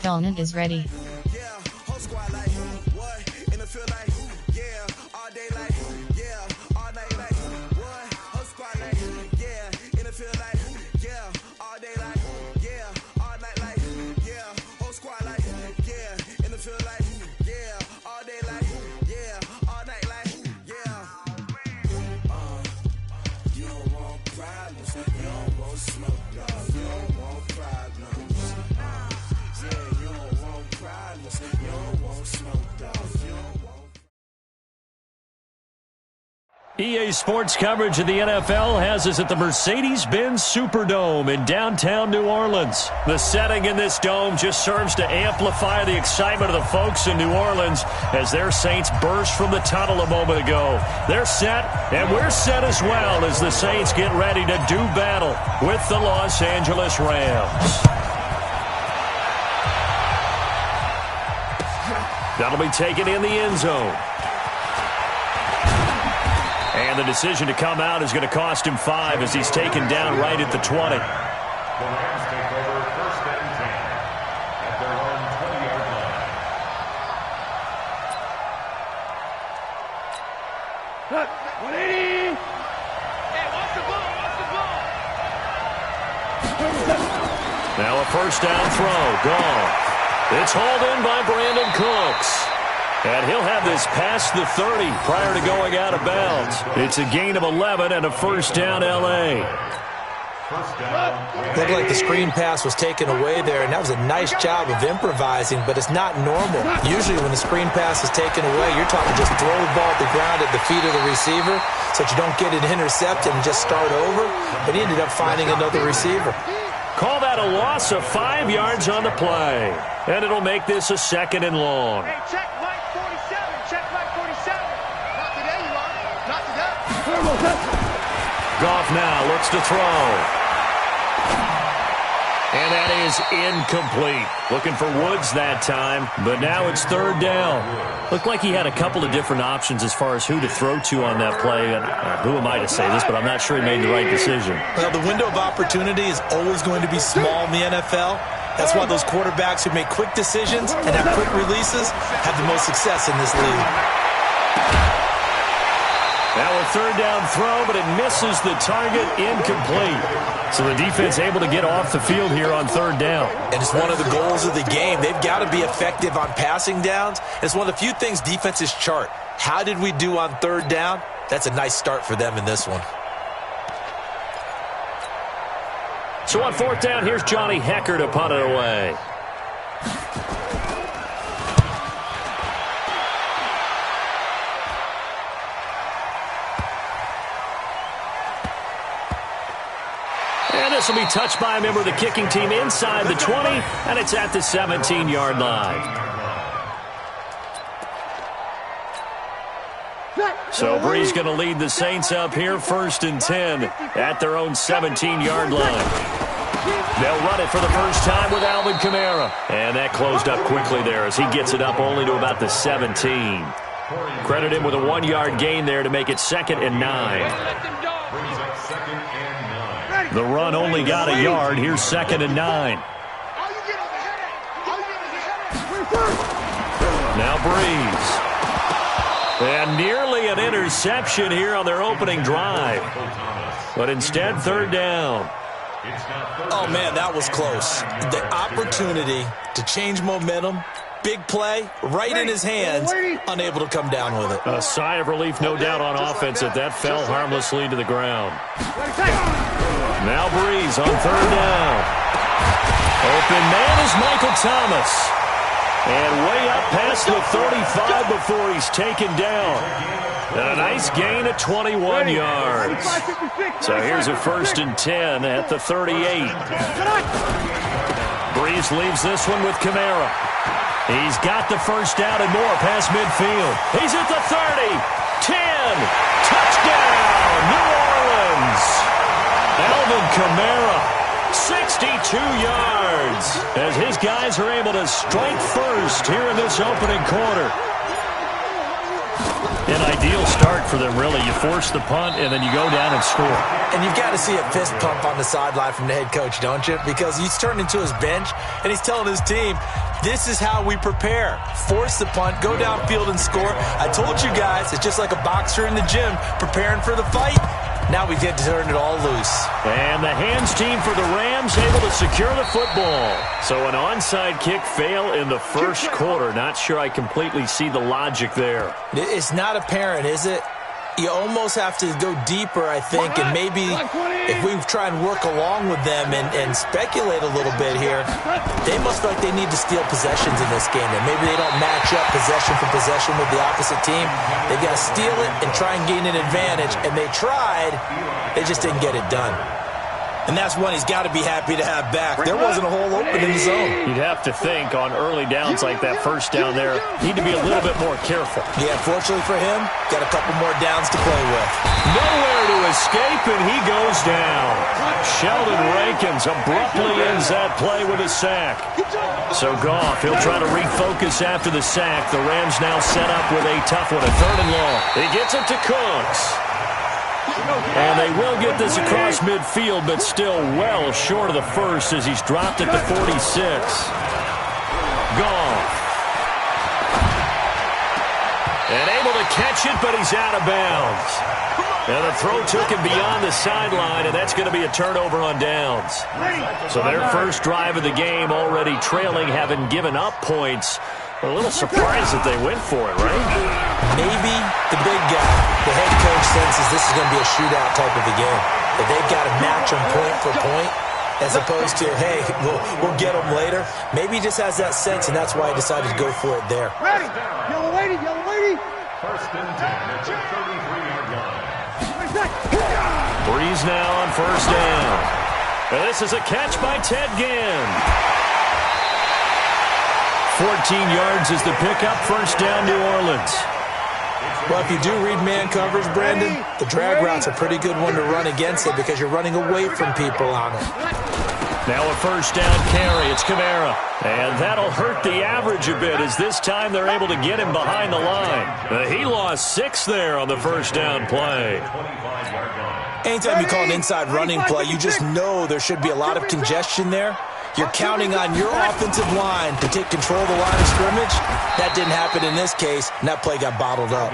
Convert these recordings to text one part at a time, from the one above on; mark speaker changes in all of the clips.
Speaker 1: opponent is ready.
Speaker 2: EA Sports coverage of the NFL has us at the Mercedes-Benz Superdome in downtown New Orleans. The setting in this dome just serves to amplify the excitement of the folks in New Orleans as their Saints burst from the tunnel a moment ago. They're set, and we're set as well as the Saints get ready to do battle with the Los Angeles Rams. That'll be taken in the end zone. And the decision to come out is going to cost him 5 as he's taken down right at the 20.
Speaker 3: The Rams take over 1st and 10 at their own 20-yard line.
Speaker 4: 180. Hey, watch the ball, watch the ball.
Speaker 2: Now a first down throw, gone. It's hauled in by Brandon Cooks. And he'll have this past the 30 prior to going out of bounds. It's a gain of 11 and a first down L.A.
Speaker 5: Looked like the screen pass was taken away there, and that was a nice job of improvising, but it's not normal. Usually when the screen pass is taken away, you're talking just throw the ball at the ground at the feet of the receiver so that you don't get it intercepted and just start over. But he ended up finding another receiver.
Speaker 2: Call that a loss of 5 yards on the play. And it'll make this a 2nd and long.
Speaker 4: Hey, check Mike 47. Check Mike 47. Not today, you are. Not today.
Speaker 2: Goff now looks to throw. And that is incomplete. Looking for Woods that time, but now it's 3rd down. Looked like he had a couple of different options as far as who to throw to on that play. And who am I to say this, but I'm not sure he made the right decision.
Speaker 5: Well, the window of opportunity is always going to be small in the NFL. That's why those quarterbacks who make quick decisions and have quick releases have the most success in this league.
Speaker 2: Now a 3rd down throw, but it misses the target, incomplete. So the defense able to get off the field here on 3rd down.
Speaker 5: And it's one of the goals of the game. They've got to be effective on passing downs. It's one of the few things defenses chart. How did we do on 3rd down? That's a nice start for them in this one.
Speaker 2: So on 4th down, here's Johnny Hecker to punt it away. And this will be touched by a member of the kicking team inside the 20, and it's at the 17-yard line. So Bree's going to lead the Saints up here 1st and 10 at their own 17-yard line. They'll run it for the first time with Alvin Kamara. And that closed up quickly there as he gets it up only to about the 17. Credit him with a 1-yard gain there to make it 2nd and 9. The run only got a yard. Here's 2nd and 9. Now Breeze. And nearly an interception here on their opening drive. But instead, 3rd down.
Speaker 5: Oh, man, that was close. The opportunity to change momentum, big play, right in his hands, unable to come down with it.
Speaker 2: A sigh of relief, no doubt, on offense that fell harmlessly to the ground. Now Breeze on 3rd down. Open man is Michael Thomas. And way up past the 35 before he's taken down. And a nice gain of 21 yards. So here's a 1st and 10 at the 38. Breeze leaves this one with Kamara. He's got the first down and more past midfield. He's at the 30, 10, touchdown, New Orleans. Alvin Kamara. 62 yards as his guys are able to strike first here in this opening quarter. An ideal start for them, really. You force the punt, and then you go down and score.
Speaker 5: And you've got to see a fist pump on the sideline from the head coach, don't you? Because he's turned into his bench, and he's telling his team, this is how we prepare. Force the punt, go downfield and score. I told you guys, it's just like a boxer in the gym preparing for the fight. Now we get to turn it all loose.
Speaker 2: And the hands team for the Rams able to secure the football. So an onside kick fail in the first quarter. Not sure I completely see the logic there.
Speaker 5: It's not apparent, is it? You almost have to go deeper, I think, and maybe if we try and work along with them and speculate a little bit here, they must feel like they need to steal possessions in this game, and maybe they don't match up possession for possession with the opposite team. They've got to steal it and try and gain an advantage, and they tried, they just didn't get it done. And that's one he's got to be happy to have back. There wasn't a hole open in the zone.
Speaker 2: You'd have to think on early downs like that first down there, need to be a little bit more careful.
Speaker 5: Yeah, fortunately for him, got a couple more downs to play with.
Speaker 2: Nowhere to escape, and he goes down. Sheldon Rankins abruptly ends that play with a sack. So Goff, he'll try to refocus after the sack. The Rams now set up with a tough one, a 3rd and long. He gets it to Cooks. And they will get this across midfield, but still well short of the first as he's dropped it to 46. Goff. And able to catch it, but he's out of bounds. And the throw took him beyond the sideline, and that's going to be a turnover on downs. So their first drive of the game already trailing, having given up points. A little surprised that they went for it, right?
Speaker 5: Maybe the big guy, the head coach, senses this is going to be a shootout type of a game. That they've got to match them point for point as opposed to, hey, we'll get them later. Maybe he just has that sense, and that's why he decided to go for it there.
Speaker 4: Ready. Yellow lady, yellow lady.
Speaker 3: 1st and 10 at the 33-yard line.
Speaker 2: Breeze now on 1st down. And this is a catch by Ted Ginn. 14 yards is the pickup. 1st down, New Orleans.
Speaker 5: Well, if you do read man coverage, Brandon, the drag route's a pretty good one to run against it because you're running away from people on it.
Speaker 2: Now a 1st down carry. It's Kamara. And that'll hurt the average a bit as this time they're able to get him behind the line. He lost 6 there on the 1st down play.
Speaker 5: Anytime you call an inside running play, you just know there should be a lot of congestion there. You're counting on your offensive line to take control of the line of scrimmage. That didn't happen in this case, and that play got bottled up.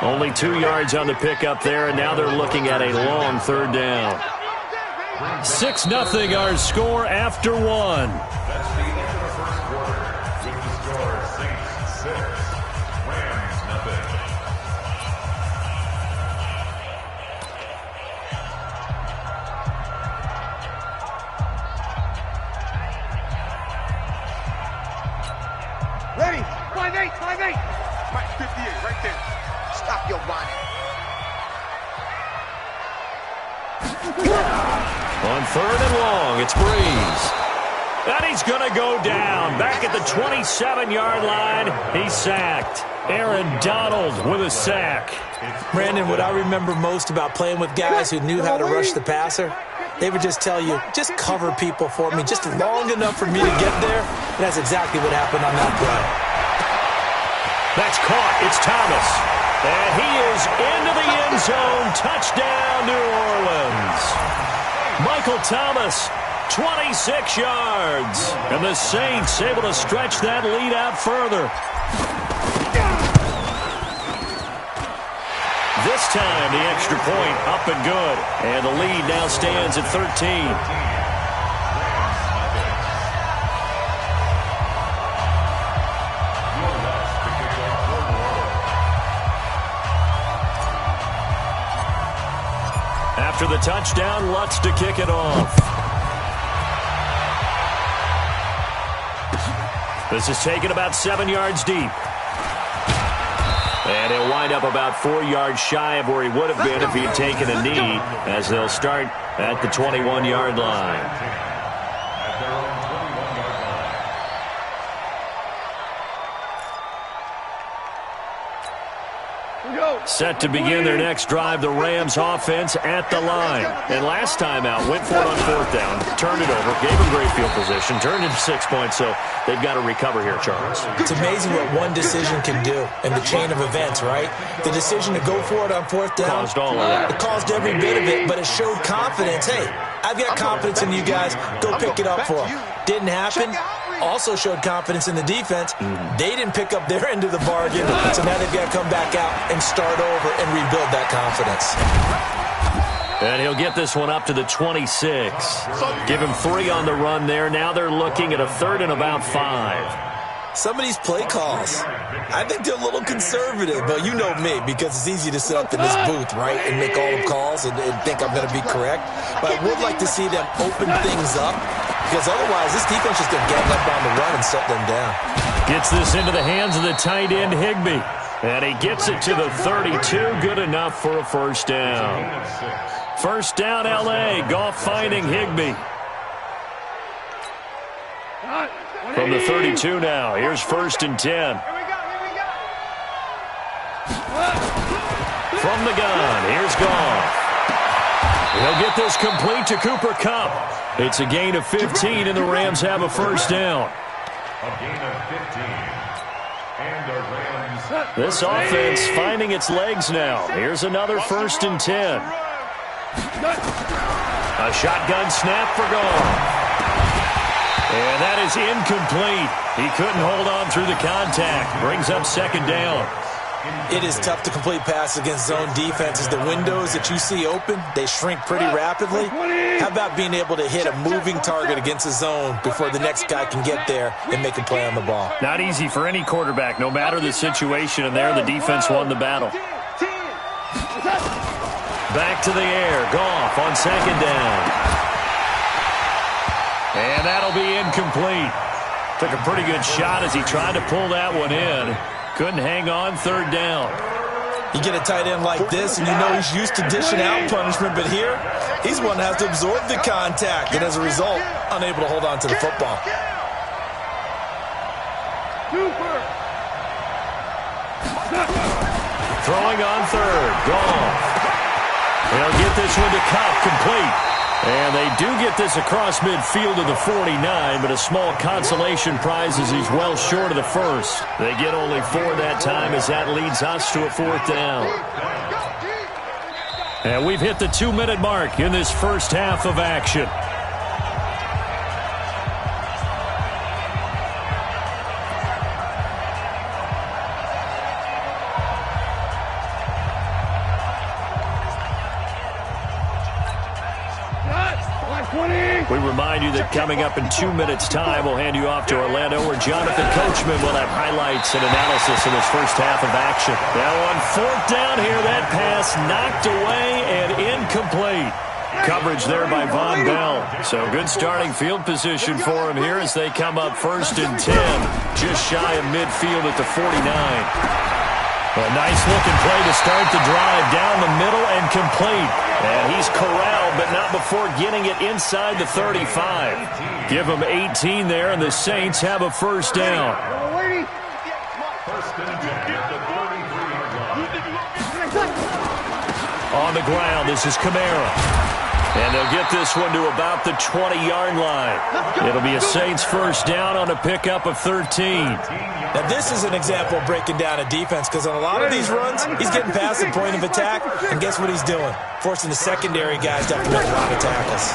Speaker 2: Only 2 yards on the pickup there, and now they're looking at a long 3rd down. 6-0 our score after 1.
Speaker 3: That's the end of the first quarter. With the score 6-6. Rams nothing.
Speaker 4: Ready. 5-8, 5-8. Right, 58, right there. Stop your whining.
Speaker 2: On 3rd and long, it's Breeze. And he's going to go down. Back at the 27-yard line, he's sacked. Aaron Donald with a sack.
Speaker 5: Brandon, what I remember most about playing with guys who knew how to rush the passer, they would just tell you, just cover people for me, just long enough for me to get there. And that's exactly what happened on that play.
Speaker 2: That's caught. It's Thomas. And he is into the end zone. Touchdown, New Orleans. Michael Thomas, 26 yards. And the Saints able to stretch that lead out further. This time, the extra point up and good. And the lead now stands at 13. After the touchdown, Lutz to kick it off. This is taken about 7 yards deep. And he'll wind up about 4 yards shy of where he would have been if he had taken a knee, as they'll start at the 21-yard line.
Speaker 3: At their own 21-yard line.
Speaker 2: Set to begin their next drive, the Rams offense at the line. And last time out, went for it on fourth down, turned it over, gave them great field position, turned into 6 points, so they've got to recover here, Charles.
Speaker 5: It's amazing what one decision can do in the chain of events, right? The decision to go for it on fourth down.
Speaker 2: Caused all of that.
Speaker 5: It caused every bit of it, but it showed confidence. Hey, I've got confidence in you guys. Go pick it up for them. Didn't happen. Also showed confidence in the defense. They didn't pick up their end of the bargain, so now they've got to come back out and start over and rebuild that confidence.
Speaker 2: And he'll get this one up to the 26. Give him 3 on the run there. Now they're looking at a 3rd and about 5.
Speaker 5: Some of these play calls, I think they're a little conservative, but you know me, because it's easy to sit up in this booth, right, and make all the calls and think I'm going to be correct. But I would like to see them open things up, because otherwise this defense is going to gang up on the run and shut them down.
Speaker 2: Gets this into the hands of the tight end, Higbee. And he gets it to the 32. Good enough for a first down. First down, L.A. Goff finding Higbee. From the 32 now. Here's 1st and 10.
Speaker 4: Here we go.
Speaker 2: From the gun, here's Goff. He'll get this complete to Cooper Kupp. It's a gain of 15, and the Rams have a first down.
Speaker 3: A gain of 15. And the Rams.
Speaker 2: This offense finding its legs now. Here's another 1st and 10. A shotgun snap for Goff. And that is incomplete. He couldn't hold on through the contact. Brings up 2nd down.
Speaker 5: It is tough to complete passes against zone defenses. The windows that you see open, they shrink pretty rapidly. How about being able to hit a moving target against a zone before the next guy can get there and make a play on the ball?
Speaker 2: Not easy for any quarterback, no matter the situation, and there the defense won the battle. Back to the air. Goff on 2nd down. And that'll be incomplete. Took a pretty good shot as he tried to pull that one in. Couldn't hang on 3rd down.
Speaker 5: You get a tight end like this, and you know he's used to dishing out punishment, but here, he's one that has to absorb the contact, and as a result, unable to hold on to the football.
Speaker 2: Throwing on 3rd. Goff. They'll get this one to Kupp, complete. And they do get this across midfield to the 49, but a small consolation prize as he's well short of the 1st. They get only 4 that time as that leads us to a 4th down. And we've hit the 2-minute mark in this first half of action. We remind you that coming up in 2 minutes' time, we'll hand you off to Orlando, where Jonathan Coachman will have highlights and analysis in this first half of action. Now on 4th down here, that pass knocked away and incomplete. Coverage there by Von Bell. So good starting field position for him here as they come up 1st and 10, just shy of midfield at the 49. A nice-looking play to start the drive down the middle and complete. And he's corralled, but not before getting it inside the 35. Give him 18 there, and the Saints have a first down.
Speaker 3: First and 10 at the 33-yard line.
Speaker 2: On the ground, this is Kamara. And they'll get this one to about the 20-yard line. It'll be a Saints first down on a pickup of 13.
Speaker 5: Now, this is an example of breaking down a defense, because on a lot of these runs, he's getting past the point of attack, and guess what he's doing? Forcing the secondary guys to have to make a lot of tackles.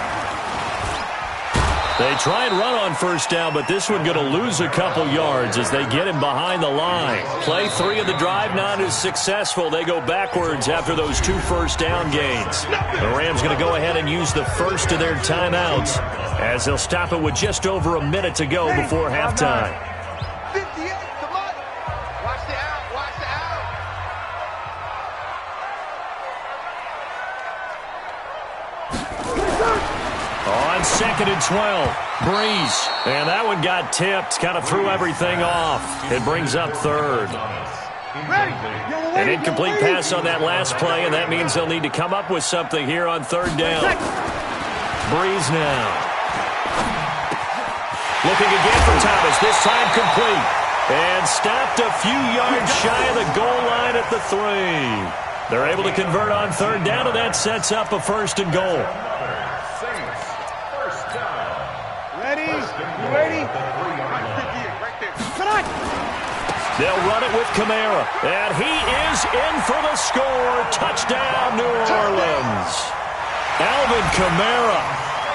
Speaker 2: They try and run on first down, but this one going to lose a couple yards as they get him behind the line. Play 3 of the drive not as successful. They go backwards after those 2 first down gains. The Rams going to go ahead and use the first of their timeouts as they'll stop it with just over a minute to go before halftime.
Speaker 4: 58, come on. Watch the out, watch the out.
Speaker 2: On 2nd and 12, Breeze. And that one got tipped, kind of threw everything off. It brings up 3rd. An incomplete pass on that last play, and that means they'll need to come up with something here on 3rd down. Breeze now. Looking again for Thomas, this time complete. And stopped a few yards shy of the goal line at the 3. They're able to convert on third down, and that sets up a 1st and goal.
Speaker 4: Ready? You ready? Come on!
Speaker 2: They'll run it with Kamara. And he is in for the score. Touchdown, New Orleans. Alvin Kamara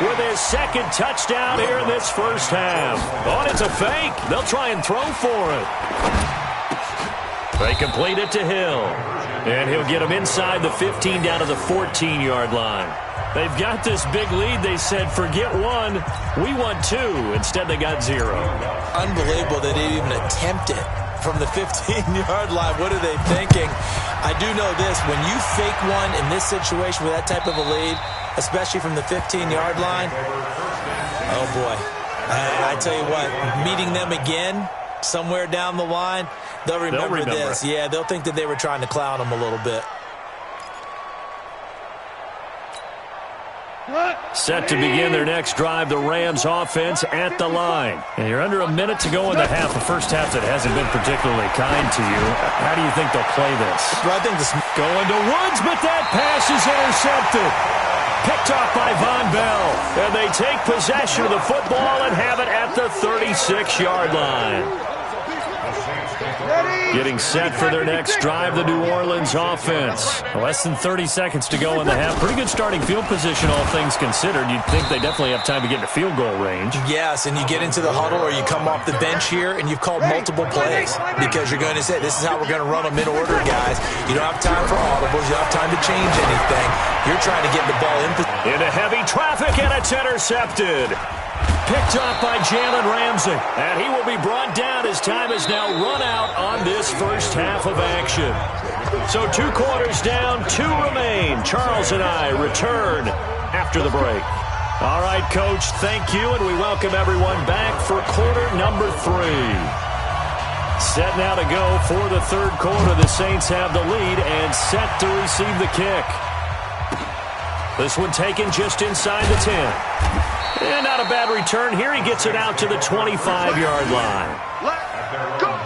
Speaker 2: with his 2nd touchdown here in this first half. Oh, it's a fake. They'll try and throw for it. They complete it to Hill. And he'll get him inside the 15 down to the 14-yard line. They've got this big lead. They said, forget 1. We want 2. Instead, they got 0.
Speaker 5: Unbelievable they didn't even attempt it from the 15-yard line. What are they thinking? I do know this. When you fake one in this situation with that type of a lead, especially from the 15-yard line, oh, boy. I tell you what, meeting them again somewhere down the line, they'll remember this. Yeah, they'll think that they were trying to clown them a little bit.
Speaker 2: Set to begin their next drive, the Rams offense at the line. And you're under a minute to go in the half. A first half that hasn't been particularly kind to you. How do you think they'll play this?
Speaker 5: Well, I think this
Speaker 2: going to Woods, but that pass is intercepted. Picked off by Von Bell. And they take possession of the football and have it at the 36-yard line. Getting set for their next drive, the New Orleans offense. Less than 30 seconds to go in the half. Pretty good starting field position, all things considered. You'd think they definitely have time to get into field goal range.
Speaker 5: Yes, and you get into the huddle or you come off the bench here and you've called multiple plays because you're going to say, this is how we're going to run them in order, guys. You don't have time for audibles. You don't have time to change anything. You're trying to get the ball in position.
Speaker 2: Into heavy traffic, and it's intercepted. Picked off by Jalen Ramsey. And he will be brought down as time is now run out on this first half of action. So 2 quarters down, 2 remain. Charles and I return after the break. All right, Coach, thank you, and we welcome everyone back for quarter number 3. Set now to go for the third quarter. The Saints have the lead and set to receive the kick. This one taken just inside the 10. And not a bad return here. He gets it out to the 25-yard line.
Speaker 4: Let's go!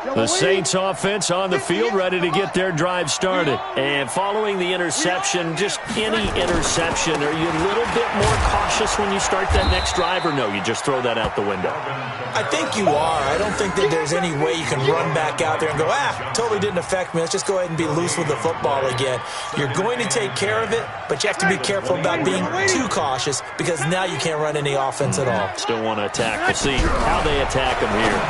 Speaker 2: The Saints offense on the field, ready to get their drive started. And following the interception, just any interception, are you a little bit more cautious when you start that next drive, or no, you just throw that out the window?
Speaker 5: I think you are. I don't think that there's any way you can run back out there and go, totally didn't affect me. Let's just go ahead and be loose with the football again. You're going to take care of it, but you have to be careful about being too cautious because now you can't run any offense at all.
Speaker 2: Still want to attack. We'll see how they attack them here.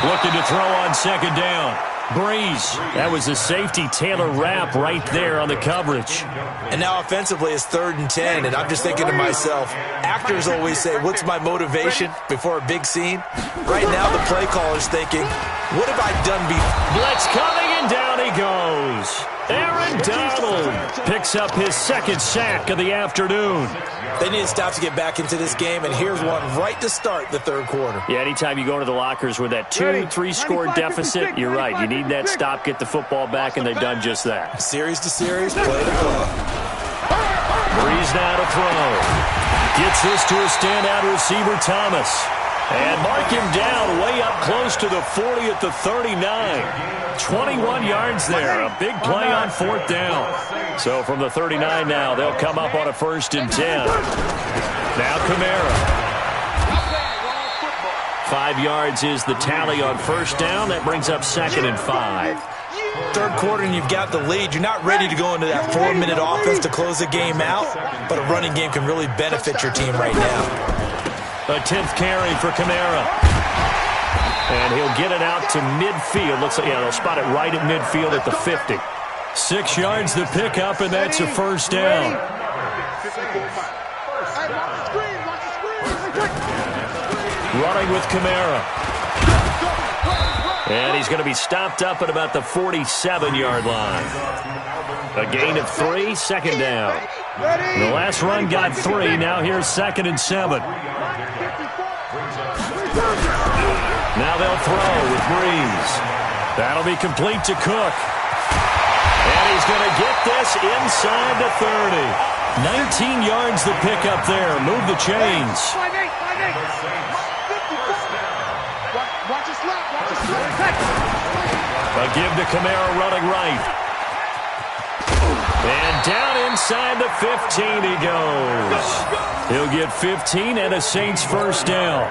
Speaker 2: Looking to throw on second down. Breeze. That was a safety Taylor Rapp right there on the coverage.
Speaker 5: And now offensively it's 3rd and 10, and I'm just thinking to myself, actors always say, what's my motivation before a big scene? Right now the play caller's thinking, what have I done before?
Speaker 2: Blitz coming, and down he goes. Aaron Donald picks up his 2nd sack of the afternoon.
Speaker 5: They need to stop to get back into this game, and here's one right to start the third quarter.
Speaker 2: Yeah, anytime you go to the lockers with that 2-3-score deficit, you're right. You need that stop, get the football back, and they've done just that.
Speaker 5: Series to series, play to play.
Speaker 2: Breeze now to throw. Gets this to a standout receiver, Thomas. And mark him down way up close to the 40 at the 39. 21 yards there. A big play on 4th down. So from the 39 now, they'll come up on a 1st and 10. Now Kamara. 5 yards is the tally on 1st down. That brings up 2nd and 5.
Speaker 5: Third quarter and you've got the lead. You're not ready to go into that 4-minute offense to close the game out, but a running game can really benefit your team right now.
Speaker 2: A 10th carry for Kamara. And he'll get it out to midfield. Looks like, they'll spot it right at midfield at the 50. 6 yards the pickup, and that's a 1st down. Running with Kamara. And he's going to be stopped up at about the 47-yard line. A gain of 3, 2nd down. The last run got 3. Now here's 2nd and 7. Now they'll throw with Breeze. That'll be complete to Cook. And he's going to get this inside the 30. 19 yards the pick up there. Move the chains.
Speaker 4: 5-8. Watch his left. Watch his left.
Speaker 2: A give to Kamara running right. And down inside the 15 he goes. He'll get 15 and a Saints first down.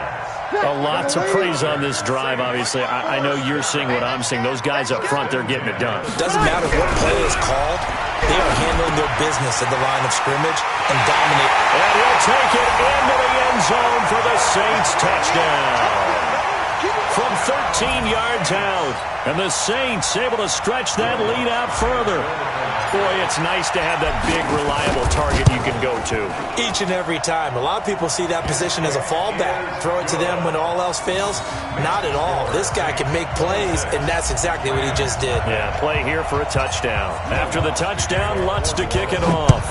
Speaker 2: A lot to praise on this drive, obviously. I know you're seeing what I'm seeing. Those guys up front, they're getting it done.
Speaker 5: Doesn't matter what play is called. They are handling their business at the line of scrimmage and dominate.
Speaker 2: And he'll take it into the end zone for the Saints touchdown. From 13 yards out. And the Saints able to stretch that lead out further. Boy, it's nice to have that big, reliable target you can go to.
Speaker 5: Each and every time. A lot of people see that position as a fallback. Throw it to them when all else fails. Not at all. This guy can make plays, and that's exactly what he just did.
Speaker 2: Yeah, play here for a touchdown. After the touchdown, Lutz to kick it off.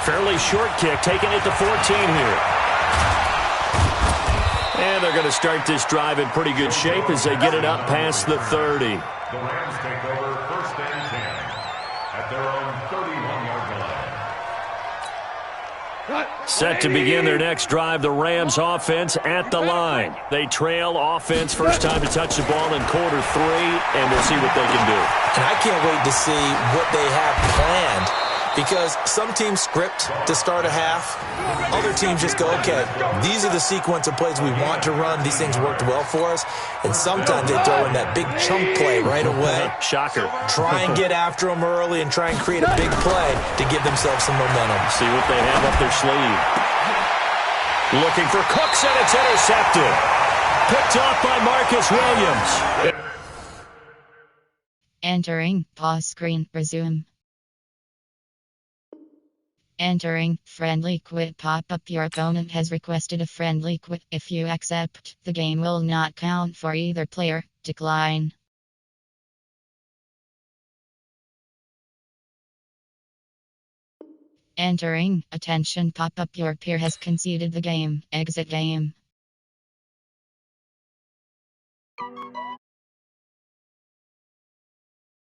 Speaker 2: Fairly short kick, taking it to 14 here. And they're going to start this drive in pretty good shape as they get it up past the 30.
Speaker 3: The Rams take over first and 10 at their own 31-yard line.
Speaker 2: Set to begin their next drive, the Rams offense at the line. They trail offense first time to touch the ball in quarter 3, and we'll see what they can do.
Speaker 5: And I can't wait to see what they have planned, because some teams script to start a half. Other teams just go, okay, these are the sequence of plays we want to run. These things worked well for us. And sometimes they throw in that big chunk play right away.
Speaker 2: Shocker.
Speaker 5: Try and get after them early and try and create a big play to give themselves some momentum.
Speaker 2: See what they have up their sleeve. Looking for Cooks, and it's intercepted. Picked off by Marcus Williams.
Speaker 1: Entering pause screen, resume. Entering friendly quit pop-up. Your opponent has requested a friendly quit. If you accept, the game will not count for either player. Decline. Entering attention pop-up. Your peer has conceded the game. Exit game.